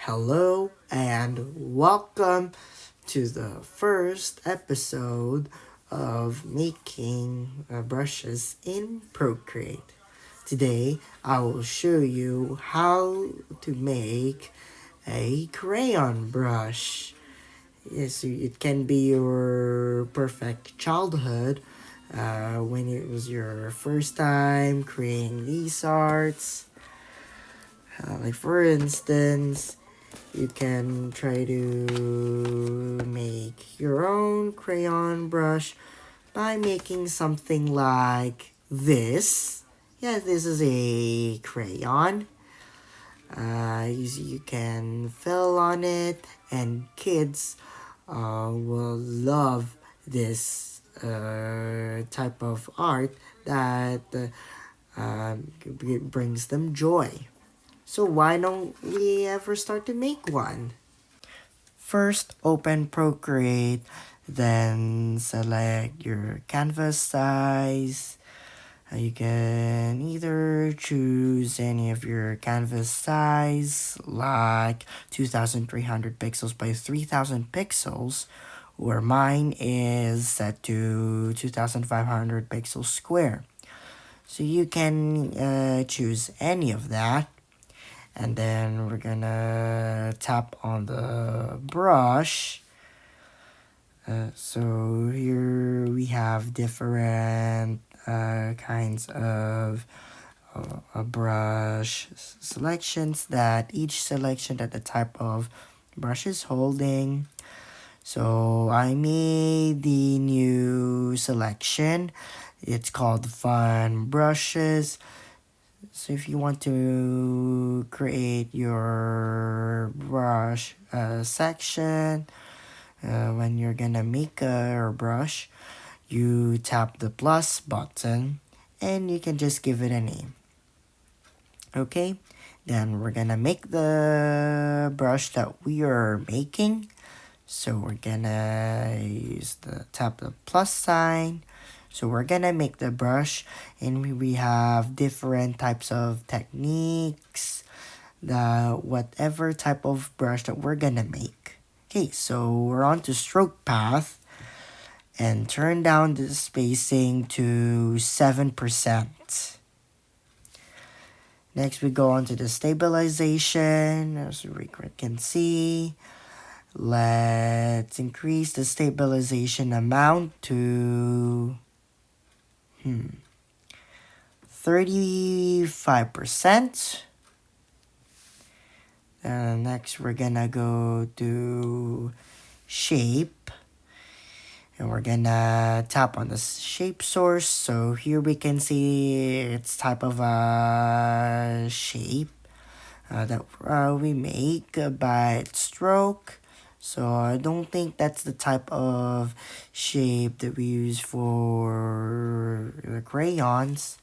Hello and welcome to the first episode of making brushes in Procreate. Today I will show you how to make a crayon brush. Yes, it can be your perfect childhood when it was your first time creating these arts. Like for instance, you can try to make your own crayon brush by making something like this. Yeah, this is a crayon. You can fill on it, and kids will love this type of art that brings them joy. So why don't we ever start to make one? First, open Procreate, then select your canvas size. You can either choose any of your canvas size, like 2300 pixels by 3000 pixels, or mine is set to 2500 pixels square. So you can choose any of that. And then we're gonna tap on the brush. So here we have different kinds of brush selections, that each selection that the type of brush is holding. So I made the new selection. It's called Fun Brushes. So if you want to create your brush section, when you're gonna make a brush, you tap the plus button and you can just give it a name. Okay, then we're gonna make the brush that we are making. So we're gonna use the tap the plus sign. So we're gonna make the brush, and we have different types of techniques, the whatever type of brush that we're gonna make. Okay, so we're on to stroke path and turn down the spacing to 7%. Next we go on to the stabilization. As we can see, let's increase the stabilization amount to 35%. Next, we're gonna go to shape. And we're gonna tap on the shape source. So here we can see it's type of a shape that we make by stroke. So I don't think that's the type of shape that we use for the crayons.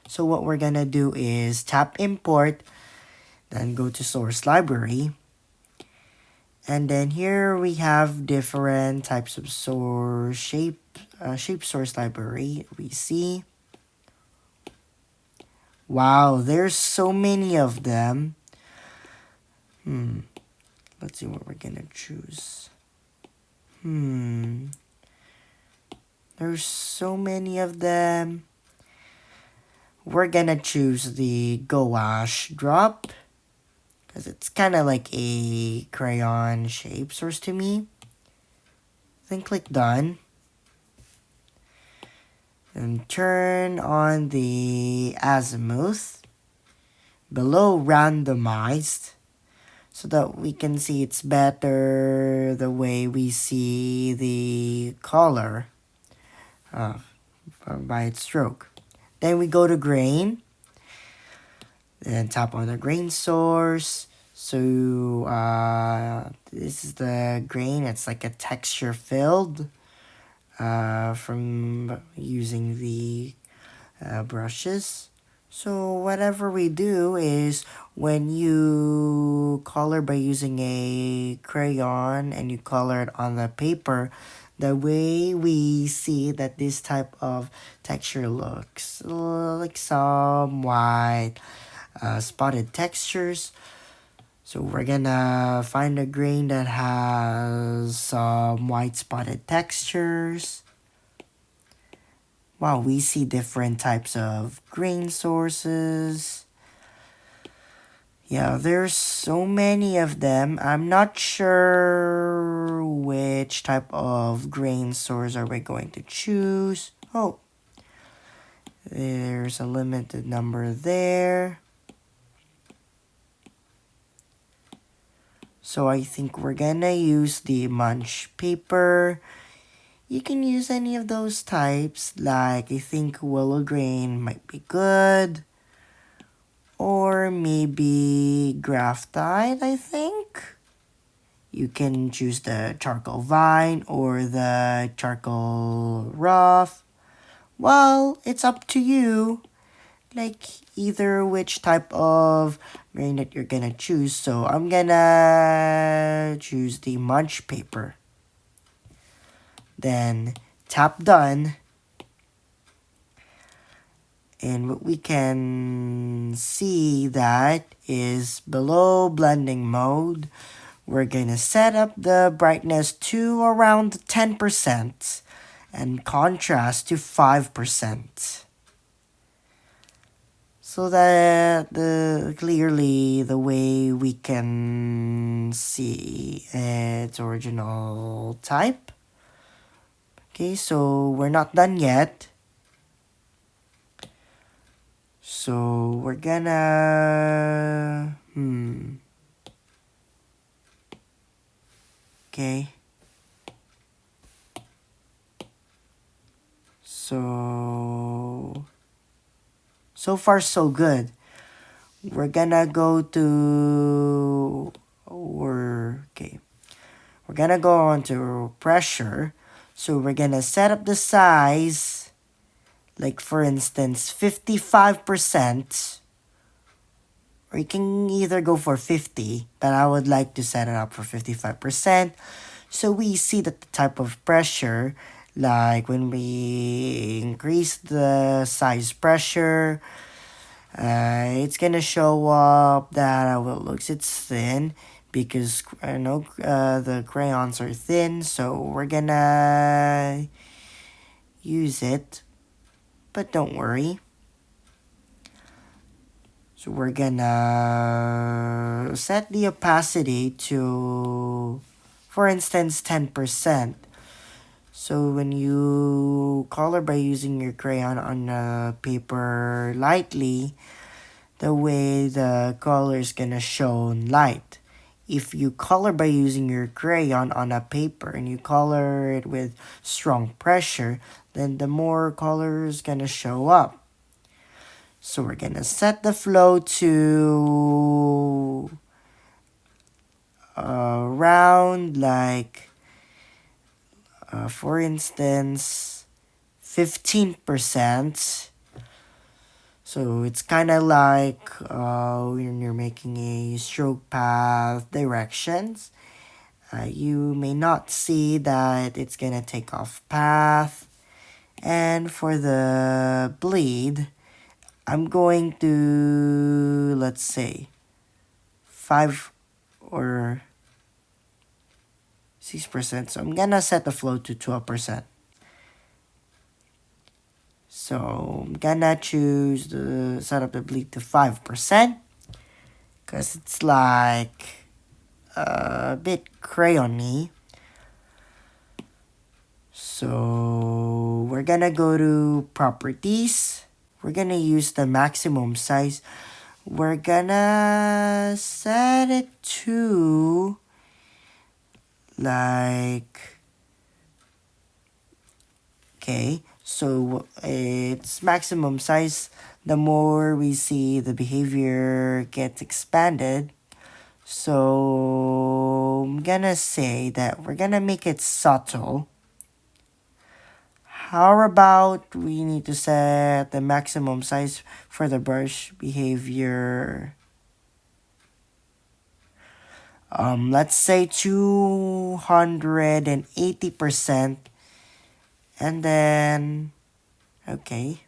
So what we're gonna do is tap import, then go to source library. And then here we have different types of source shape source library. We see, wow, there's so many of them. Let's see what we're gonna choose. There's so many of them. We're gonna choose the gouache drop, because it's kind of like a crayon shape source to me. Then click done. And turn on the azimuth below randomized, so that we can see it's better the way we see the color by its stroke. Then we go to grain, and tap on the grain source. So this is the grain. It's like a texture filled from using the brushes. So whatever we do is, when you color by using a crayon and you color it on the paper, the way we see that this type of texture looks like some white spotted textures. So we're gonna find a grain that has some white spotted textures. Wow, we see different types of grain sources. Yeah, there's so many of them. I'm not sure which type of grain source are we going to choose. Oh, there's a limited number there. So I think we're gonna use the munch paper. You can use any of those types, like I think willow grain might be good. Or maybe graphite, I think. You can choose the charcoal vine or the charcoal rough. Well, it's up to you. Like either which type of grain that you're gonna choose. So I'm gonna choose the munch paper. Then tap done. And what we can see that is below blending mode. We're going to set up the brightness to around 10% and contrast to 5%. So that clearly the way we can see its original type. Okay, so we're not done yet. So we're gonna okay. So far so good. We're gonna go to okay. We're gonna go on to pressure. So we're gonna set up the size, like for instance 55%, or you can either go for 50, but I would like to set it up for 55%. So we see that the type of pressure, like when we increase the size pressure, it's gonna show up that it looks it's thin because I know the crayons are thin, so we're gonna use it, but don't worry. So we're gonna set the opacity to, for instance, 10%. So when you color by using your crayon on paper lightly, the way the color is gonna show light. If you color by using your crayon on a paper and you color it with strong pressure, then the more color is gonna show up. So we're gonna set the flow to around like, for instance, 15%. So it's kind of like when you're making a stroke path directions. You may not see that it's gonna take off path. And for the bleed, I'm going to, let's say, 5 or 6%. So I'm gonna set the flow to 12%. So I'm gonna choose the set up the bleed to 5% because it's like a bit crayony. So we're gonna go to properties. We're gonna use the maximum size. We're gonna set it to like, okay, so it's maximum size. The more we see the behavior gets expanded. So I'm gonna say that we're gonna make it subtle. How about we need to set the maximum size for the brush behavior? Let's say 280%. And then, okay.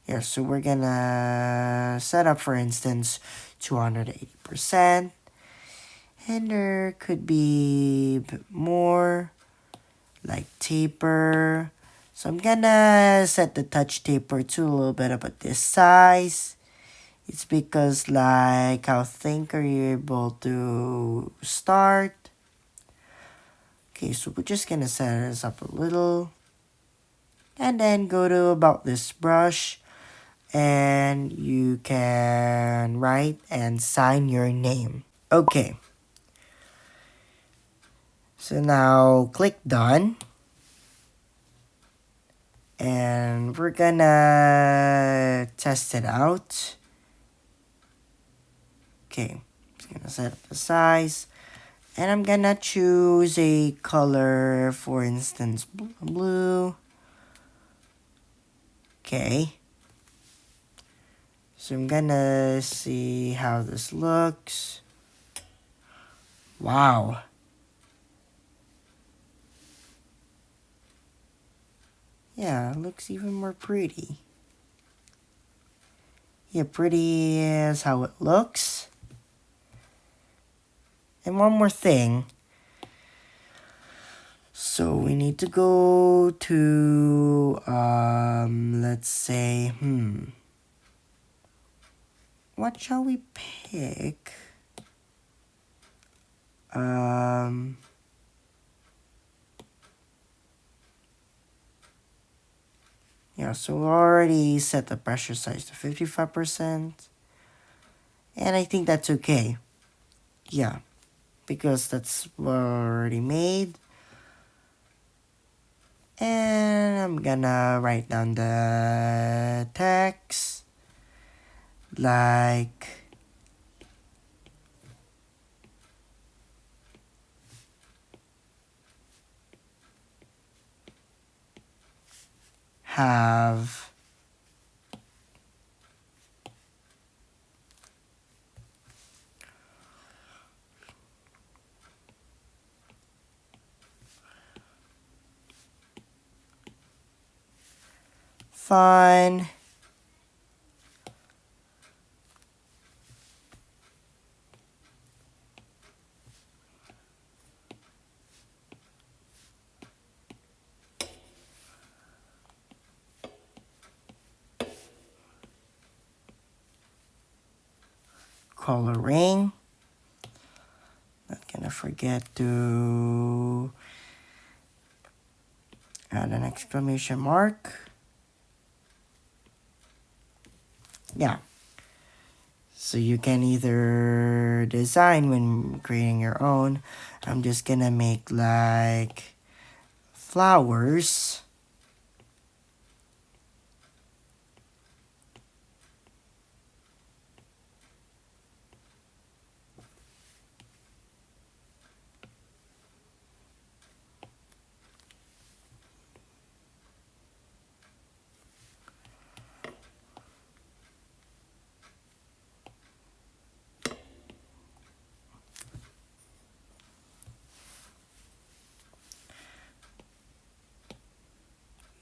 Yeah, so we're gonna set up, for instance, 280%. And there could be a bit more, like taper. So I'm gonna set the touch taper to a little bit about this size. It's because like how think are you able to start? Okay, so we're just gonna set this up a little. And then go to about this brush. And you can write and sign your name. Okay. So now click done. And we're gonna test it out. Okay, just gonna set up the size. And I'm gonna choose a color, for instance, blue. Okay. So I'm gonna see how this looks. Wow. Yeah, it looks even more pretty. Yeah, pretty is how it looks. And one more thing. So we need to go to, let's say, what shall we pick? Yeah, so we already set the pressure size to 55%. And I think that's okay. Yeah, because that's already made. And I'm gonna write down the text like have fun. Coloring. Not gonna forget to add an exclamation mark. Yeah. So you can either design when creating your own. I'm just gonna make like flowers.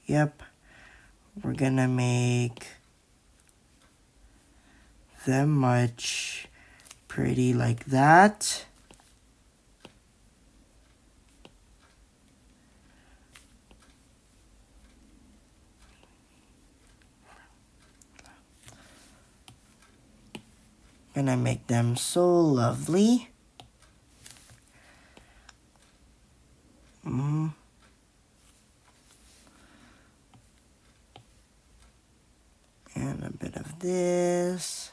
Yep. We're gonna make them much pretty like that. Gonna make them so lovely. And a bit of this.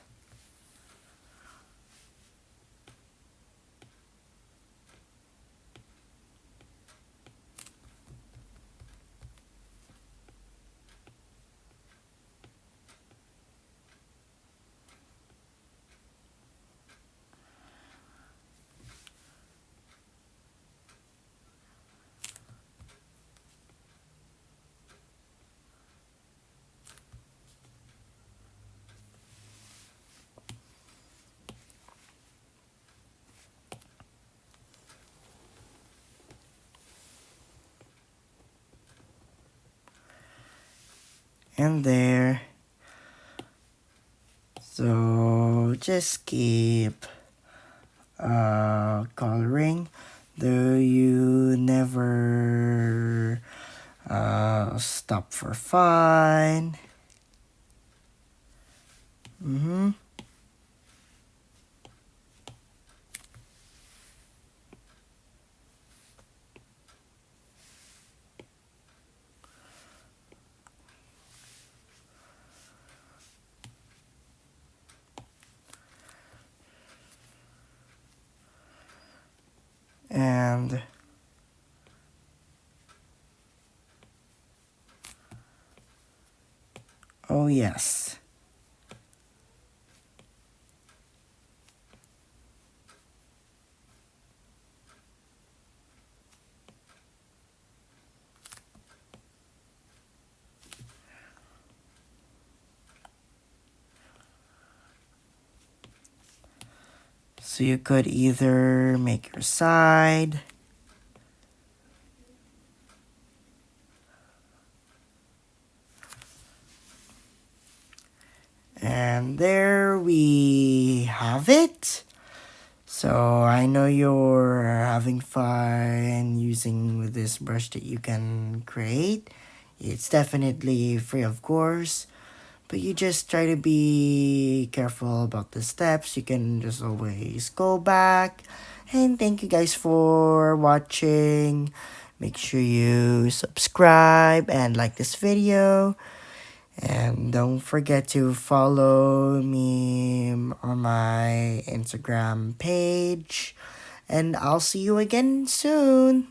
And there. So just keep coloring, though you never stop for fun. Mm-hmm. And oh yes. So you could either make your side, and there we have it. So I know you're having fun using this brush that you can create. It's definitely free, of course, but you just try to be careful about the steps. You can just always go back. And thank you guys for watching. Make sure you subscribe and like this video. And don't forget to follow me on my Instagram page. And I'll see you again soon.